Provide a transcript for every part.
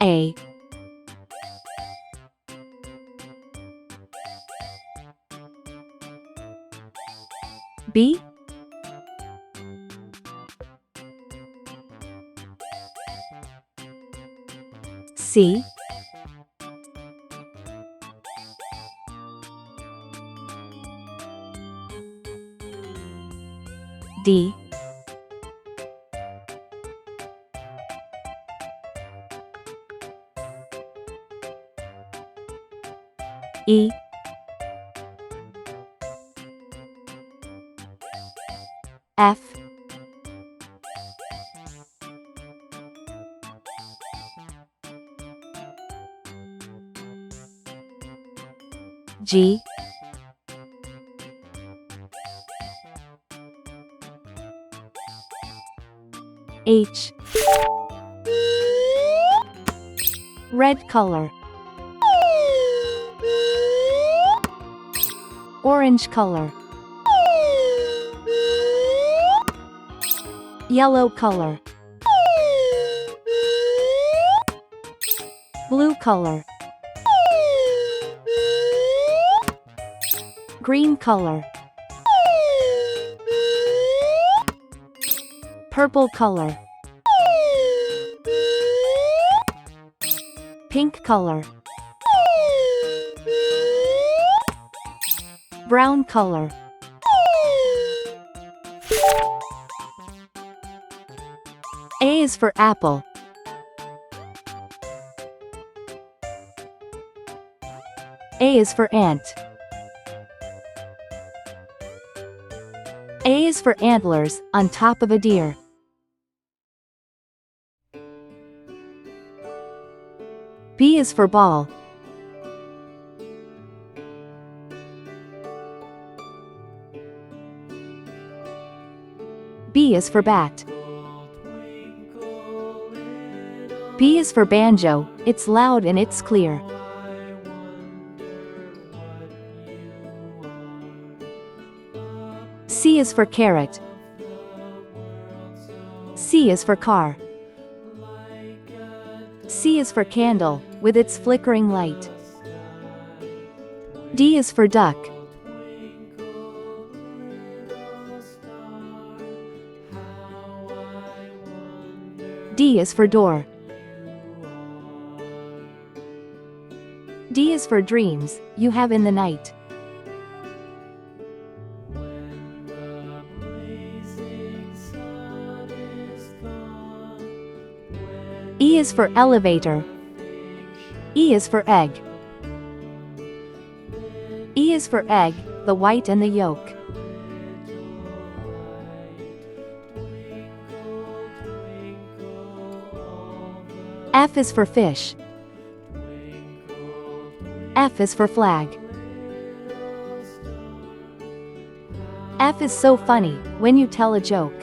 A, B, C, D, E, F, G, H. Red color. Orange color. Yellow color. Blue color. Green color. Purple color. Pink color. Brown color. A is for apple. A is for ant. A is for antlers, on top of a deer. B is for ball. B is for bat. B is for banjo, it's loud and it's clear. C is for carrot. C is for car. C is for candle, with its flickering light. D is for duck. D is for door. D is for dreams, you have in the night. E is for elevator. E is for egg. E is for egg, the white and the yolk. F is for fish. F is for flag. F is so funny, when you tell a joke.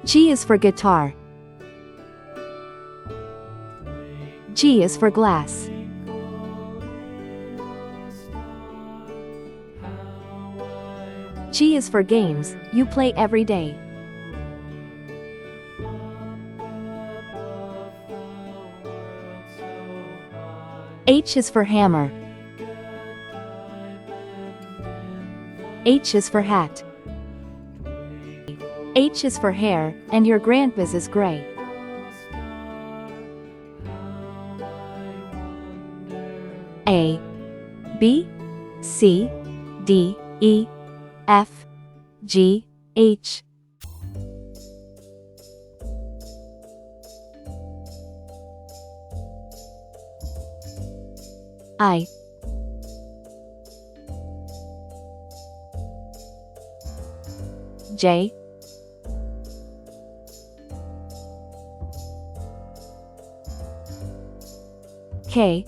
G is for guitar. G is for glass. G is for games, you play every day. H is for hammer. H is for hat. H is for hair, and your grandpa's is gray. A, B, C, D, E, F, G, H. I, J, K,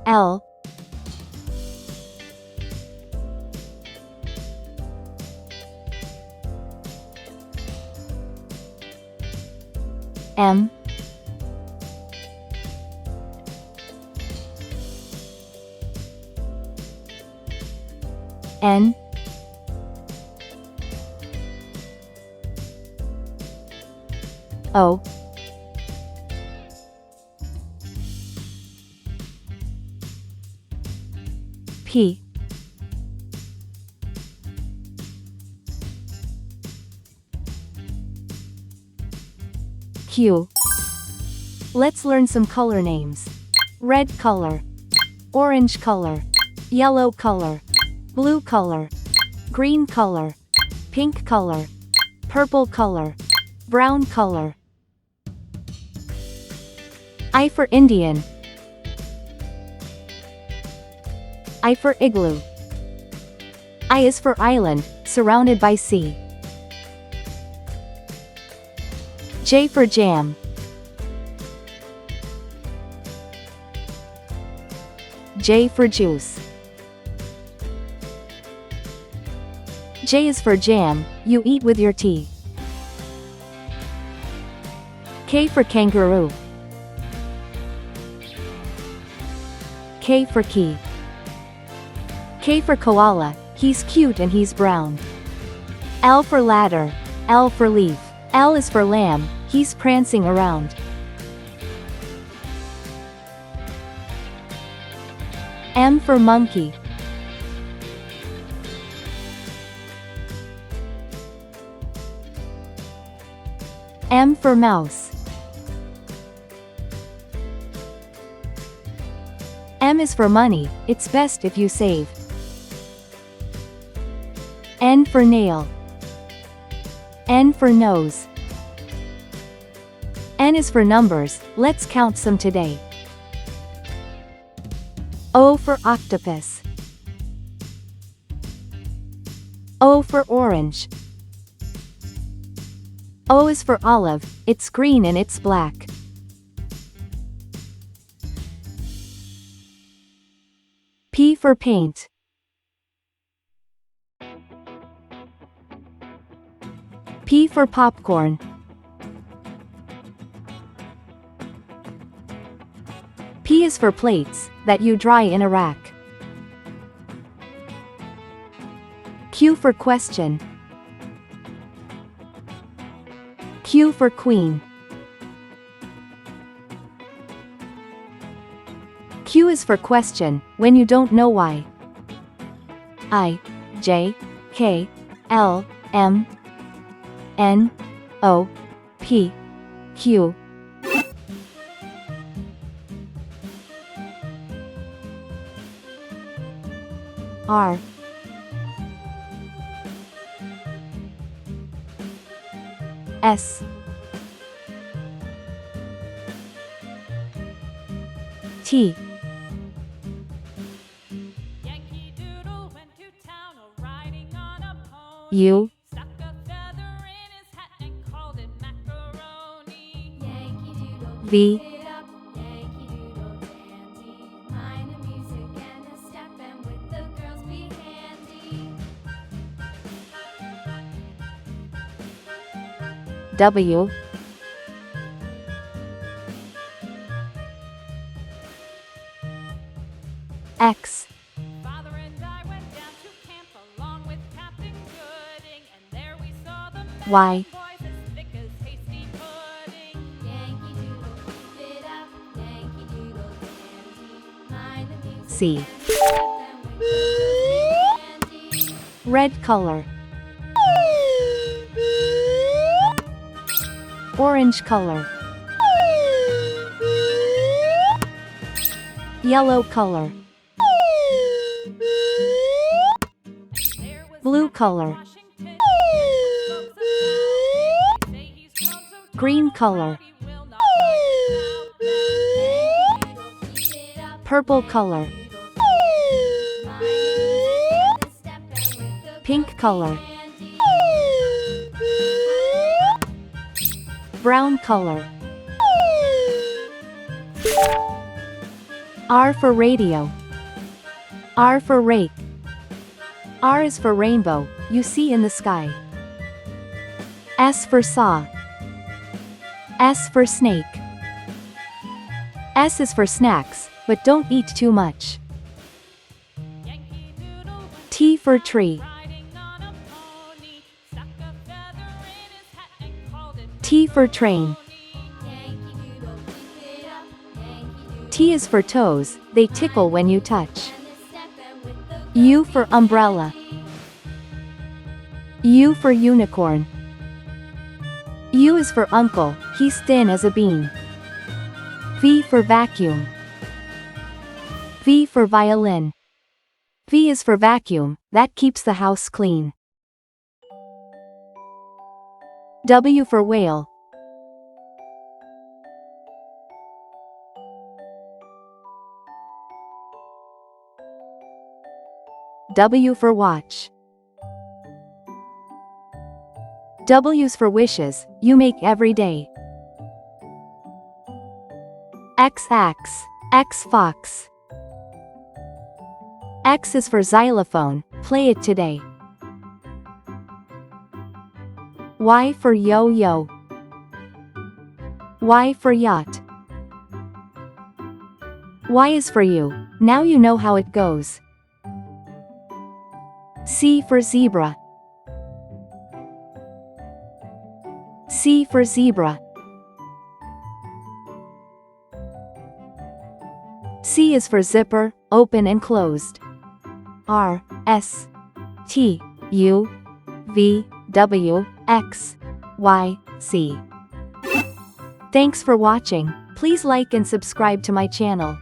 L, M, N, O P Q. Let's learn some color names. Red color, orange color, yellow color, blue color, green color, pink color, purple color, brown color. I for Indian. I for igloo. I is for island, surrounded by sea. J for jam. J for juice. J is for jam, you eat with your tea. K for kangaroo. K for key. K for koala, he's cute and he's brown. L for ladder. L for leaf. L is for lamb, he's prancing around. M for monkey. M for mouse. M is for money, it's best if you save. N for nail. N for nose. N is for numbers, let's count some today. O for octopus. O for orange. O is for olive, it's green and it's black. P for paint. P for popcorn. P is for plates, that you dry in a rack. Q for question. Q for queen. Q is for question, when you don't know why. I, J, K, L, M, N, O, P, Q. R. S. T. U. V. W. X. Y. C. Red color. Orange color. Yellow color. Blue color. Green color. Purple color. Pink color. Brown color. R for radio. R for rake. R is for rainbow, you see in the sky. S for saw. S for snake. S is for snacks, but don't eat too much. T for tree. T for train. T is for toes, they tickle when you touch. U for umbrella. U for unicorn. U is for uncle, he's thin as a bean. V for vacuum. V for violin. V is for vacuum, that keeps the house clean. W for whale. W for watch. W's for wishes, you make every day. X fox. X is for xylophone, play it today. Y for yo-yo. Y for yacht. Y is for you, now you know how it goes. C for zebra. C for zebra. C is for zipper, open and closed. R, S, T, U, V, W, X, Y, Z. Thanks for watching. Please like and subscribe to my channel.